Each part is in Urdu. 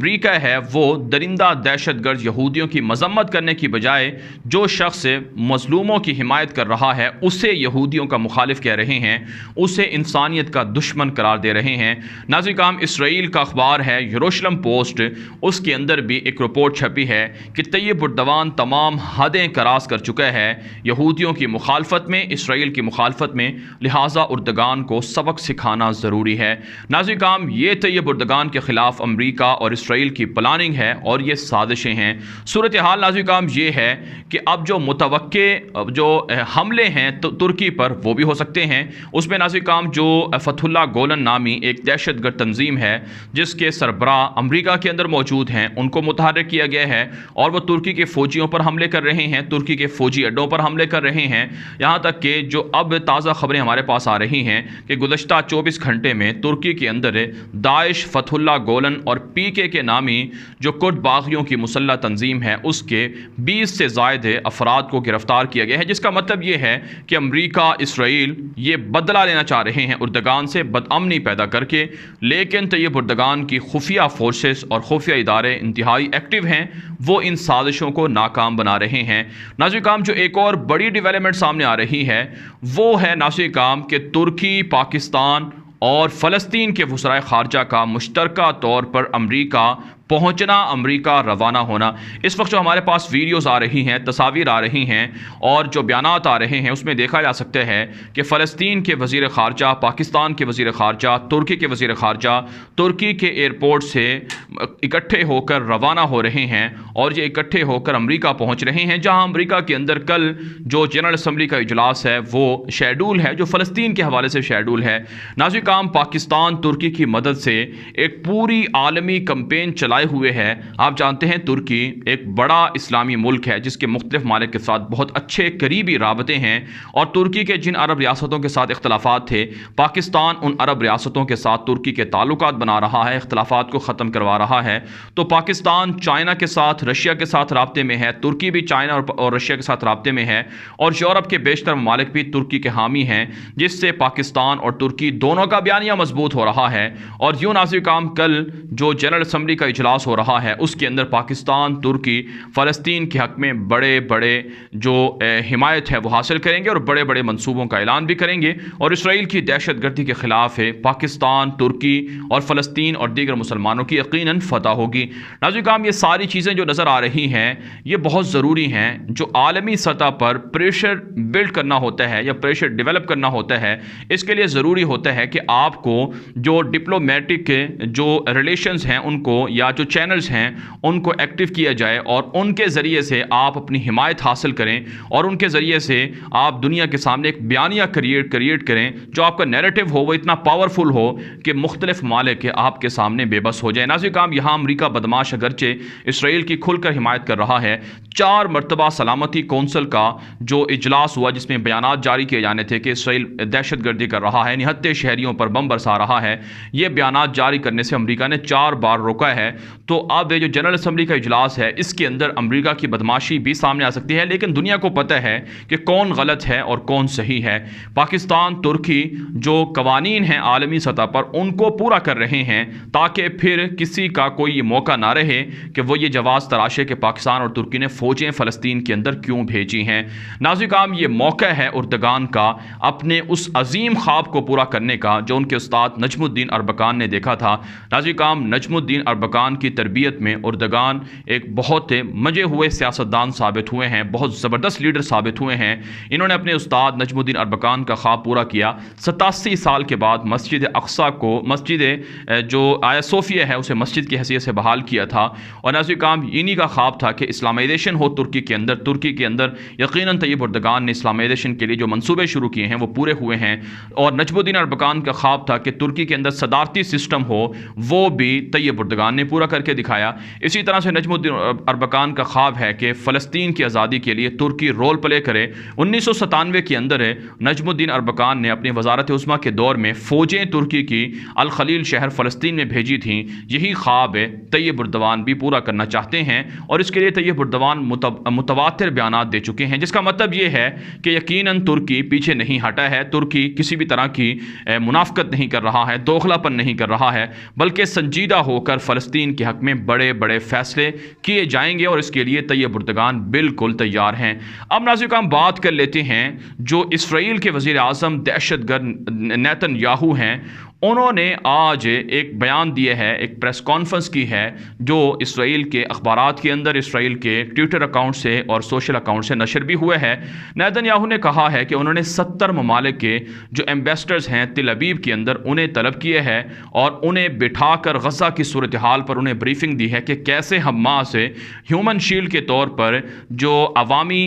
امریکہ ہے وہ درندہ دہشت گرد یہودیوں کی مذمت کرنے کی بجائے جو شخص مظلوموں کی حمایت کر رہا ہے اسے یہودیوں کا مخالف کہہ رہے ہیں، اسے انسانیت کا دشمن قرار دے رہے ہیں۔ ناظرین کرام، اسرائیل کا اخبار ہے یروشلم پوسٹ، اس کے اندر بھی ایک رپورٹ چھپی ہے کہ طیب اردوان تمام حدیں کراس کر چکا ہے یہودیوں کی مخالفت میں، اسرائیل کی مخالفت میں، لہٰذا اردگان کو سبق سکھانا ضروری ہے۔ ناظرین کرام، یہ طیب اردگان کے خلاف امریکہ اور اسرائیل کی پلاننگ ہے اور یہ سازشیں ہیں۔ صورتحال ناظرین کرام یہ ہے کہ اب جو متوقع جو حملے ہیں ترکی پر وہ بھی ہو سکتے ہیں۔ اس میں ناظرین کرام جو فتح اللہ گولن نامی ایک دہشت گرد تنظیم ہے جس کے سربراہ امریکہ کے اندر موجود ہیں، ان کو متحرک کیا گیا ہے اور وہ ترکی کے فوجیوں پر حملے کر رہے ہیں، ترکی کے فوجی اڈوں پر حملے کر رہے ہیں۔ یہاں تک کہ جو اب تازہ خبریں ہمارے پاس آ رہی ہیں کہ گزشتہ 24 گھنٹے میں ترکی کے اندر داعش، فتح اللہ گولن اور PK کے نامی جو کرد باغیوں کی مسلح تنظیم ہے اس کے 20 سے زائد افراد کو گرفتار کیا گیا ہے، جس کا مطلب یہ ہے کہ امریکہ، اسرائیل یہ بدلہ لینا چاہ رہے ہیں اردگان سے، بدامنی پیدا کر کے، لیکن طیب اردگان کی خفیہ فورسز اور خفیہ ادارے انتہائی ایکٹیو ہیں، وہ ان سازشوں کو ناکام بنا رہے ہیں۔ ناظرین کرام، جو ایک اور بڑی ڈیولپمنٹ سامنے آ رہی ہے وہ ہے ناظرین کرام کہ ترکی، پاکستان اور فلسطین کے وزرائے خارجہ کا مشترکہ طور پر امریکہ پہنچنا، امریکہ روانہ ہونا۔ اس وقت جو ہمارے پاس ویڈیوز آ رہی ہیں، تصاویر آ رہی ہیں اور جو بیانات آ رہے ہیں اس میں دیکھا جا سکتا ہے کہ فلسطین کے وزیر خارجہ، پاکستان کے وزیر خارجہ، ترکی کے وزیر خارجہ ترکی کے ایئرپورٹ سے اکٹھے ہو کر روانہ ہو رہے ہیں اور یہ اکٹھے ہو کر امریکہ پہنچ رہے ہیں، جہاں امریکہ کے اندر کل جو جنرل اسمبلی کا اجلاس ہے وہ شیڈول ہے، جو فلسطین کے حوالے سے شیڈول ہے۔ ناظرین کرام، پاکستان ترکی کی مدد سے ایک پوری عالمی کمپین چلائے ہوئے ہے۔ آپ جانتے ہیں ترکی ایک بڑا اسلامی ملک ہے جس کے مختلف ممالک کے ساتھ بہت اچھے قریبی رابطے ہیں، اور ترکی کے جن عرب ریاستوں کے ساتھ اختلافات تھے، پاکستان ان عرب ریاستوں کے ساتھ ترکی کے تعلقات بنا رہا ہے، اختلافات کو ختم کروا رہا ہے۔ تو پاکستان چائنا کے ساتھ، رشیا کے ساتھ رابطے میں ہے، ترکی بھی چائنا اور رشیا کے ساتھ رابطے میں ہے، اور یورپ کے بیشتر ممالک بھی ترکی کے حامی ہیں، جس سے پاکستان اور ترکی دونوں کا بیانیہ مضبوط ہو رہا ہے۔ اور یوں ناظرین کرام، کل جو جنرل اسمبلی کا اجلاس ہو رہا ہے اس کے اندر پاکستان، ترکی فلسطین کے حق میں بڑے بڑے جو حمایت ہے وہ حاصل کریں گے اور بڑے بڑے منصوبوں کا اعلان بھی کریں گے، اور اسرائیل کی دہشت گردی کے خلاف ہے پاکستان، ترکی اور فلسطین اور دیگر مسلمانوں کی یقیناً فتح ہوگی۔ ناظرین کرام، یہ ساری چیزیں جو نظر آ رہی ہیں یہ بہت ضروری ہیں۔ جو عالمی سطح پر پریشر بلڈ کرنا ہوتا ہے یا پریشر ڈیولپ کرنا ہوتا ہے، اس کے لیے ضروری ہوتا ہے کہ آپ کو جو ڈپلومیٹک جو ریلیشنز ہیں ان کو یا جو چینلز ہیں ان کو ایکٹیو کیا جائے اور ان کے ذریعے سے آپ اپنی حمایت حاصل کریں اور ان کے ذریعے سے آپ دنیا کے سامنے ایک بیانیہ کریٹ کریں جو آپ کا نیریٹو ہو، وہ اتنا پاورفل ہو کہ مختلف ممالک آپ کے سامنے بے بس ہو جائیں۔ ناظرین کرام، یہاں امریکہ بدماش اگرچہ اسرائیل کی کھل کر حمایت کر رہا ہے، 4 مرتبہ سلامتی کونسل کا جو اجلاس ہوا جس میں بیانات جاری کیے جانے تھے کہ اسرائیل دہشت گردی کر رہا ہے، نہتے شہریوں پر بم برسا رہا ہے، یہ بیانات جاری کرنے سے امریکہ نے 4 بار روکا ہے۔ تو اب جو جنرل اسمبلی کا اجلاس ہے اس کے اندر امریکہ کی بدماشی بھی سامنے آ سکتی ہے، لیکن دنیا کو پتہ ہے کہ کون غلط ہے اور کون صحیح ہے۔ پاکستان، ترکی جو قوانین ہیں عالمی سطح پر ان کو پورا کر رہے ہیں تاکہ پھر کسی کا کوئی یہ موقع نہ رہے کہ وہ یہ جواز تراشے کہ پاکستان اور ترکی نے فوجیں فلسطین کے اندر کیوں بھیجی ہیں۔ ناظرین کرام، یہ موقع ہے اردگان کا اپنے اس عظیم خواب کو پورا کرنے کا جو ان کے استاد نجم الدین اربکان نے دیکھا تھا۔ ناظرین کرام، نجم الدین اربکان کی تربیت میں اردگان ایک بہت مجے ہوئے سیاستدان ثابت ہوئے ہیں، بہت زبردست لیڈر ثابت ہوئے ہیں۔ انہوں نے اپنے استاد نجم الدین اربکان کا خواب پورا کیا۔ 87 سال کے بعد مسجد اقصیٰ کو، مسجد جو آیا صوفیہ ہے اسے مسجد کی حیثیت سے بحال کیا تھا، اور ناظرین کرام انہی کا خواب تھا کہ اسلامائزیشن ہو ترکی کے اندر یقیناً طیب اردگان نے اسلامائزیشن کے لیے جو منصوبے شروع کیے ہیں وہ پورے ہوئے ہیں، اور نجم الدین اربکان کا خواب تھا کہ ترکی کے اندر صدارتی سسٹم ہو، وہ بھی طیب اردگان نے پورا کر کے دکھایا۔ اسی طرح سے نجم الدین اربکان کا خواب ہے کہ فلسطین کی آزادی کے لیے ترکی رول پلے کرے۔ 1997 کے اندر نجم الدین اربکان نے اپنی وزارت عظمیٰ کے دور میں فوجیں ترکی کی الخلیل شہر فلسطین میں بھیجی تھیں۔ یہی خواب طیب اردوان بھی پورا کرنا چاہتے ہیں، اور اس کے لیے طیب اردوان متواتر بیانات دے چکے ہیں، جس کا مطلب یہ ہے کہ یقیناً ترکی پیچھے نہیں ہٹا ہے، ترکی کسی بھی طرح کی منافقت نہیں کر رہا ہے، دوغلاپن نہیں کر رہا ہے، بلکہ سنجیدہ ہو کر فلسطین فلسطین کے حق میں بڑے بڑے فیصلے کیے جائیں گے اور اس کے لیے طیب اردگان بالکل تیار ہیں۔ اب ناظرین ہم بات کر لیتے ہیں جو اسرائیل کے وزیر اعظم دہشت گرد نیتن یاہو ہیں، انہوں نے آج ایک بیان دیا ہے، ایک پریس کانفرنس کی ہے جو اسرائیل کے اخبارات کے اندر، اسرائیل کے ٹویٹر اکاؤنٹ سے اور سوشل اکاؤنٹ سے نشر بھی ہوئے ہے۔ نیتن یاہو نے کہا ہے کہ انہوں نے 70 ممالک کے جو ایمبیسڈرز ہیں تل ابیب کے اندر انہیں طلب کیے ہے اور انہیں بٹھا کر غزہ کی صورتحال پر انہیں بریفنگ دی ہے کہ کیسے حماس ہیومن شیلڈ کے طور پر جو عوامی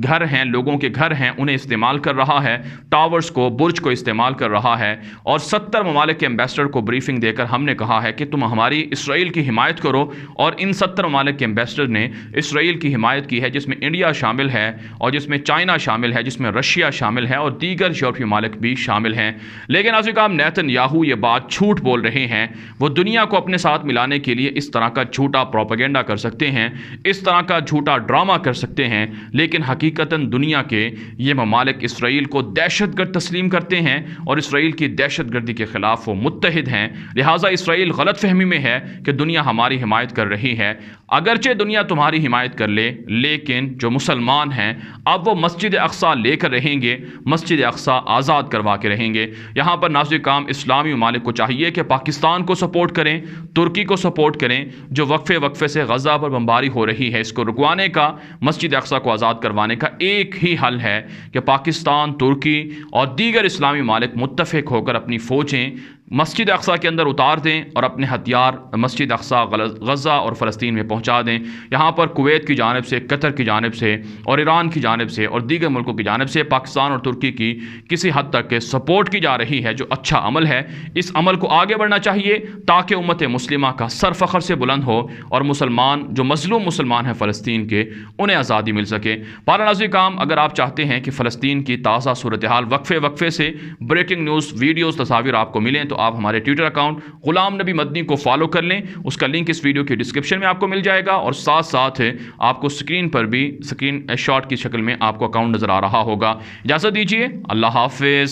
گھر ہیں، لوگوں کے گھر ہیں، انہیں استعمال کر رہا ہے، ٹاورز کو، برج کو استعمال کر رہا ہے، اور 70 ممالک کے ایمبیسڈر کو بریفنگ دے کر ہم نے کہا ہے کہ تم ہماری اسرائیل کی حمایت کرو، اور ان 70 ممالک کے ایمبیسڈر نے اسرائیل کی حمایت کی ہے، جس میں انڈیا شامل ہے اور جس میں چائنا شامل ہے، جس میں رشیا شامل ہے اور دیگر یورپی ممالک بھی شامل ہیں۔ لیکن عزیزان نیتن یاہو یہ بات جھوٹ بول رہے ہیں، وہ دنیا کو اپنے ساتھ ملانے کے لیے اس طرح کا جھوٹا پروپیگنڈا کر سکتے ہیں، اس طرح کا جھوٹا ڈرامہ کر سکتے ہیں، لیکن حقیقتاً دنیا کے یہ ممالک اسرائیل کو دہشت گرد تسلیم کرتے ہیں اور اسرائیل کی دہشت گردی کے خلاف وہ متحد ہیں۔ لہٰذا اسرائیل غلط فہمی میں ہے کہ دنیا ہماری حمایت کر رہی ہے۔ اگرچہ دنیا تمہاری حمایت کر لے، لیکن جو مسلمان ہیں اب وہ مسجد اقصیٰ لے کر رہیں گے، مسجد اقصیٰ آزاد کروا کے رہیں گے۔ یہاں پر ناظرین کرام اسلامی ممالک کو چاہیے کہ پاکستان کو سپورٹ کریں، ترکی کو سپورٹ کریں، جو وقفے سے غزہ پر بمباری ہو رہی ہے، اس کو رکوانے کا، مسجد اقصیٰ کو آزاد کروانے کا ایک ہی حل ہے کہ پاکستان، ترکی اور دیگر اسلامی ممالک متفق ہو کر اپنی فوجیں مسجد اقصیٰ کے اندر اتار دیں اور اپنے ہتھیار مسجد اقصیٰ، غزہ اور فلسطین میں پہنچا دیں۔ یہاں پر کویت کی جانب سے، قطر کی جانب سے اور ایران کی جانب سے اور دیگر ملکوں کی جانب سے پاکستان اور ترکی کی کسی حد تک سپورٹ کی جا رہی ہے، جو اچھا عمل ہے۔ اس عمل کو آگے بڑھنا چاہیے تاکہ امت مسلمہ کا سر فخر سے بلند ہو اور مسلمان، جو مظلوم مسلمان ہیں فلسطین کے، انہیں آزادی مل سکے۔ بہرحال ناظرین کرام، اگر آپ چاہتے ہیں کہ فلسطین کی تازہ صورتحال وقفے سے بریکنگ نیوز، ویڈیوز، تصاویر آپ کو ملیں تو آپ ہمارے ٹویٹر اکاؤنٹ غلام نبی مدنی کو فالو کر لیں، اس کا لنک اس ویڈیو کی ڈسکرپشن میں آپ کو مل جائے گا، اور ساتھ آپ کو سکرین پر بھی سکرین شاٹ کی شکل میں آپ کو اکاؤنٹ نظر آ رہا ہوگا۔ اجازت دیجیے، اللہ حافظ۔